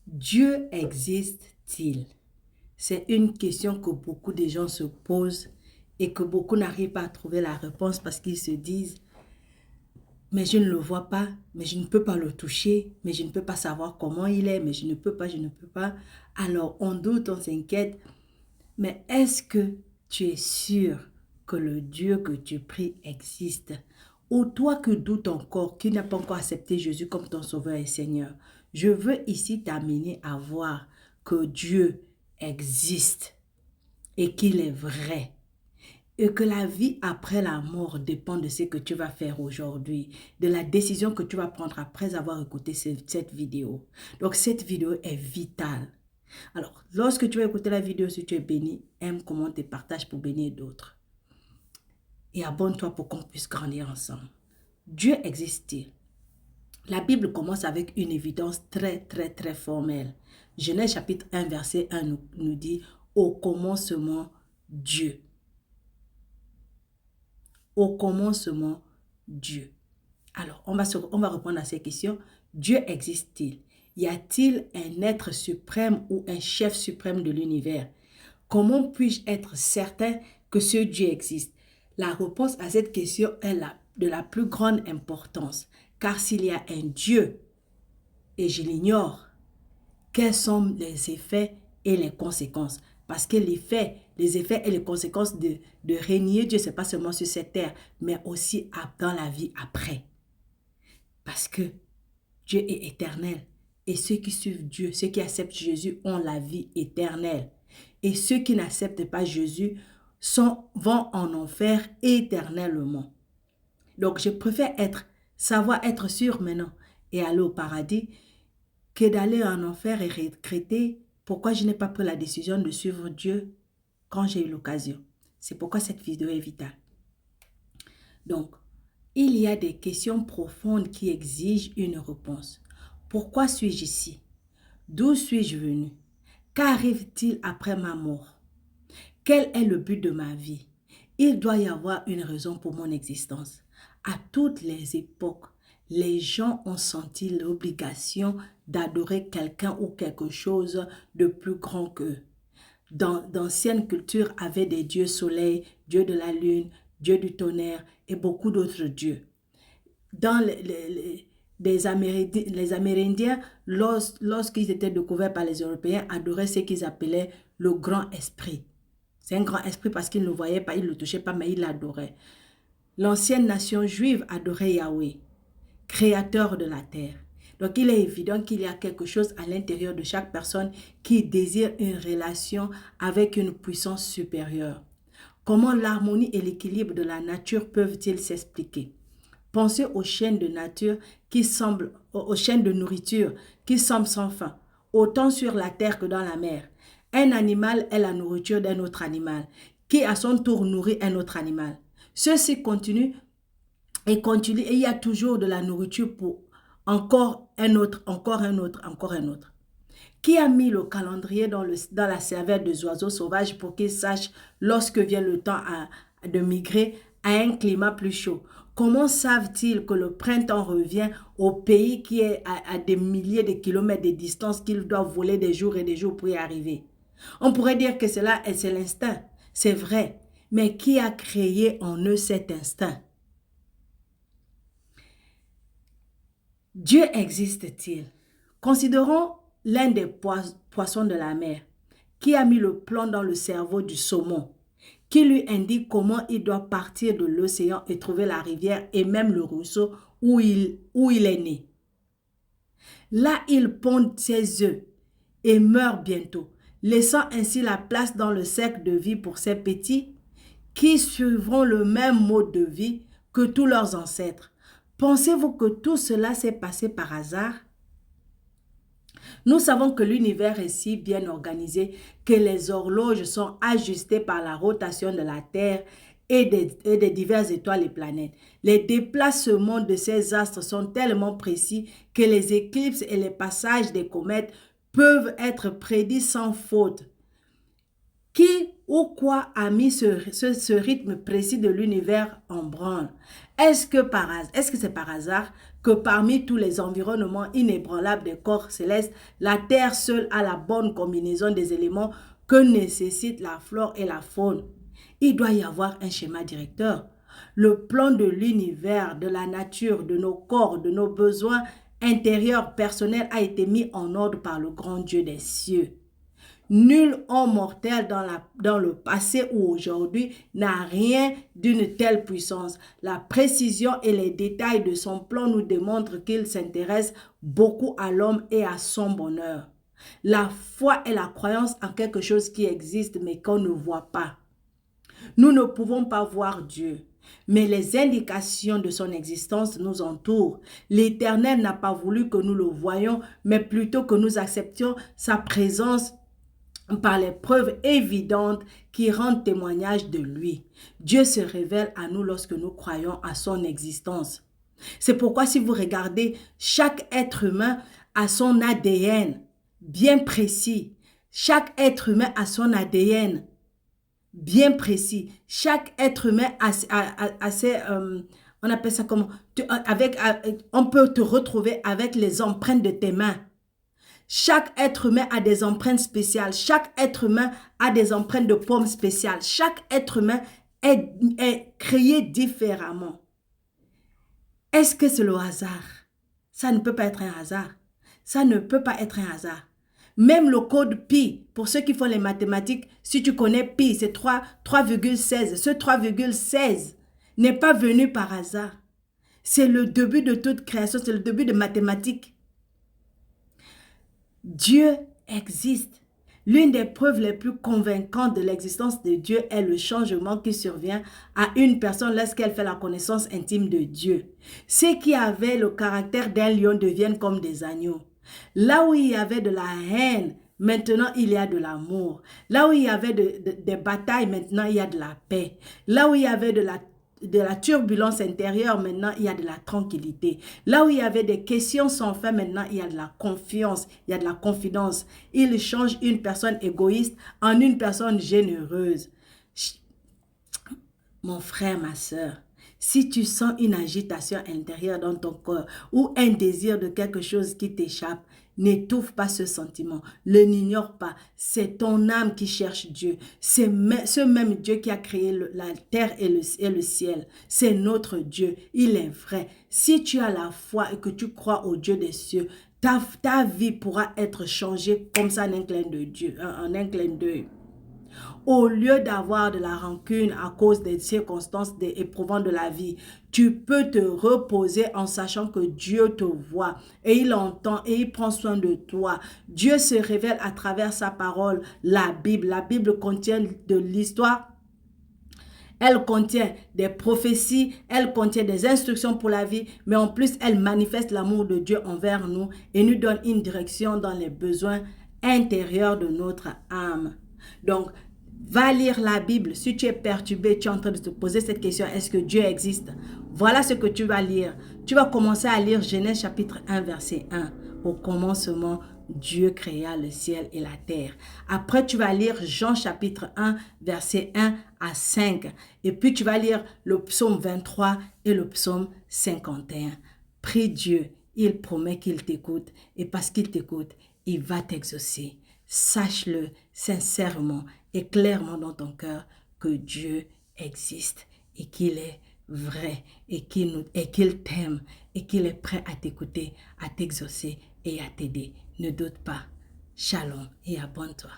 Dieu existe-t-il? C'est une question que beaucoup de gens se posent et que beaucoup n'arrivent pas à trouver la réponse parce qu'ils se disent, mais je ne le vois pas, mais je ne peux pas le toucher, mais je ne peux pas savoir comment il est, mais je ne peux pas, je ne peux pas. Alors on doute, on s'inquiète, mais est-ce que tu es sûr que le Dieu que tu pries existe? Ou toi que doutes encore, qui n'as pas encore accepté Jésus comme ton sauveur et Seigneur, je veux ici t'amener à voir que Dieu existe et qu'il est vrai. Et que la vie après la mort dépend de ce que tu vas faire aujourd'hui, de la décision que tu vas prendre après avoir écouté cette vidéo. Donc cette vidéo est vitale. Alors, lorsque tu vas écouter la vidéo, si tu es béni, aime, commente et partage pour bénir d'autres. Et abonne-toi pour qu'on puisse grandir ensemble. Dieu existe-t-il? La Bible commence avec une évidence très formelle. Genèse chapitre 1, verset 1 nous dit « Au commencement, Dieu ». Au commencement, Dieu. Alors, on va répondre à ces questions. Dieu existe-t-il? Y a-t-il un être suprême ou un chef suprême de l'univers? Comment puis-je être certain que ce Dieu existe? La réponse à cette question est de la plus grande importance. Car s'il y a un Dieu, et je l'ignore, quels sont les effets et les conséquences? Parce que les effets et les conséquences de régner Dieu, ce n'est pas seulement sur cette terre, mais aussi dans la vie après. Parce que Dieu est éternel. Et ceux qui suivent Dieu, ceux qui acceptent Jésus ont la vie éternelle. Et ceux qui n'acceptent pas Jésus vont en enfer éternellement. Donc je préfère savoir être sûr maintenant et aller au paradis que d'aller en enfer et regretter pourquoi je n'ai pas pris la décision de suivre Dieu quand j'ai eu l'occasion. C'est pourquoi cette vidéo est vitale. Donc, il y a des questions profondes qui exigent une réponse. Pourquoi suis-je ici? D'où suis-je venu? Qu'arrive-t-il après ma mort? Quel est le but de ma vie? Il doit y avoir une raison pour mon existence. À toutes les époques, les gens ont senti l'obligation d'adorer quelqu'un ou quelque chose de plus grand qu'eux. D'anciennes cultures avaient des dieux soleil, dieu de la lune, dieu du tonnerre et beaucoup d'autres dieux. Dans les Amérindiens, lorsqu'ils étaient découverts par les Européens, adoraient ce qu'ils appelaient le grand esprit. C'est un grand esprit parce qu'ils ne le voyaient pas, ils ne le touchaient pas, mais ils l'adoraient. L'ancienne nation juive adorait Yahweh, créateur de la terre. Donc il est évident qu'il y a quelque chose à l'intérieur de chaque personne qui désire une relation avec une puissance supérieure. Comment l'harmonie et l'équilibre de la nature peuvent-ils s'expliquer? Pensez aux chaînes de nature aux chaînes de nourriture qui semblent sans fin, autant sur la terre que dans la mer. Un animal est la nourriture d'un autre animal, qui à son tour nourrit un autre animal. Ceci continue et continue, et il y a toujours de la nourriture pour encore un autre, encore un autre, encore un autre. Qui a mis le calendrier dans la cervelle des oiseaux sauvages pour qu'ils sachent lorsque vient le temps de migrer à un climat plus chaud? Comment savent-ils que le printemps revient au pays qui est à des milliers de kilomètres de distance, qu'ils doivent voler des jours et des jours pour y arriver? On pourrait dire que c'est l'instinct. C'est vrai. Mais qui a créé en eux cet instinct? Dieu existe-t-il? Considérons l'un des poissons de la mer, qui a mis le plomb dans le cerveau du saumon, qui lui indique comment il doit partir de l'océan et trouver la rivière et même le ruisseau où il est né. Là, il pond ses œufs et meurt bientôt, laissant ainsi la place dans le cercle de vie pour ses petits qui suivront le même mode de vie que tous leurs ancêtres. Pensez-vous que tout cela s'est passé par hasard? Nous savons que l'univers est si bien organisé que les horloges sont ajustées par la rotation de la Terre et des diverses étoiles et planètes. Les déplacements de ces astres sont tellement précis que les éclipses et les passages des comètes peuvent être prédits sans faute. Qui ou quoi a mis ce rythme précis de l'univers en branle? Est-ce que c'est par hasard que parmi tous les environnements inébranlables des corps célestes, la Terre seule a la bonne combinaison des éléments que nécessitent la flore et la faune? Il doit y avoir un schéma directeur. Le plan de l'univers, de la nature, de nos corps, de nos besoins intérieurs personnels a été mis en ordre par le grand Dieu des cieux. Nul homme mortel dans le passé ou aujourd'hui n'a rien d'une telle puissance. La précision et les détails de son plan nous démontrent qu'il s'intéresse beaucoup à l'homme et à son bonheur. La foi est la croyance en quelque chose qui existe mais qu'on ne voit pas. Nous ne pouvons pas voir Dieu, mais les indications de son existence nous entourent. L'Éternel n'a pas voulu que nous le voyions, mais plutôt que nous acceptions sa présence par les preuves évidentes qui rendent témoignage de lui. Dieu se révèle à nous lorsque nous croyons à son existence. C'est pourquoi si vous regardez, chaque être humain a son ADN bien précis. Chaque être humain a son ADN bien précis. Chaque être humain a ses, on appelle ça comment, on peut te retrouver avec les empreintes de tes mains. Chaque être humain a des empreintes spéciales. Chaque être humain a des empreintes de pommes spéciales. Chaque être humain est créé différemment. Est-ce que c'est le hasard? Ça ne peut pas être un hasard. Ça ne peut pas être un hasard. Même le code pi, pour ceux qui font les mathématiques, si tu connais pi, c'est 3,16. Ce 3,16 n'est pas venu par hasard. C'est le début de toute création, c'est le début de mathématiques. Dieu existe. L'une des preuves les plus convaincantes de l'existence de Dieu est le changement qui survient à une personne lorsqu'elle fait la connaissance intime de Dieu. Ceux qui avaient le caractère d'un lion deviennent comme des agneaux. Là où il y avait de la haine, maintenant il y a de l'amour. Là où il y avait des batailles, maintenant il y a de la paix. Là où il y avait de la turbulence intérieure, maintenant il y a de la tranquillité. Là où il y avait des questions sans fin, maintenant il y a de la confiance, il y a de la confidence. Il change une personne égoïste en une personne généreuse. Mon frère, ma soeur, si tu sens une agitation intérieure dans ton corps ou un désir de quelque chose qui t'échappe, n'étouffe pas ce sentiment, ne l'ignore pas. C'est ton âme qui cherche Dieu. C'est ce même Dieu qui a créé la terre et le ciel. C'est notre Dieu. Il est vrai. Si tu as la foi et que tu crois au Dieu des cieux, ta vie pourra être changée comme ça en un clin de Dieu, en un clin d'œil. Au lieu d'avoir de la rancune à cause des circonstances éprouvantes de la vie, tu peux te reposer en sachant que Dieu te voit et il entend et il prend soin de toi. Dieu se révèle à travers sa parole, la Bible. La Bible contient de l'histoire. Elle contient des prophéties, elle contient des instructions pour la vie, mais en plus, elle manifeste l'amour de Dieu envers nous et nous donne une direction dans les besoins intérieurs de notre âme. Donc, va lire la Bible. Si tu es perturbé, tu es en train de te poser cette question, est-ce que Dieu existe? Voilà ce que tu vas lire. Tu vas commencer à lire Genèse chapitre 1, verset 1. Au commencement, Dieu créa le ciel et la terre. Après, tu vas lire Jean chapitre 1, verset 1 à 5. Et puis, tu vas lire le psaume 23 et le psaume 51. Prie Dieu, il promet qu'il t'écoute. Et parce qu'il t'écoute, il va t'exaucer. Sache-le sincèrement et clairement dans ton cœur que Dieu existe et qu'il est vrai et qu'il t'aime et qu'il est prêt à t'écouter, à t'exaucer et à t'aider. Ne doute pas. Shalom et abonne-toi.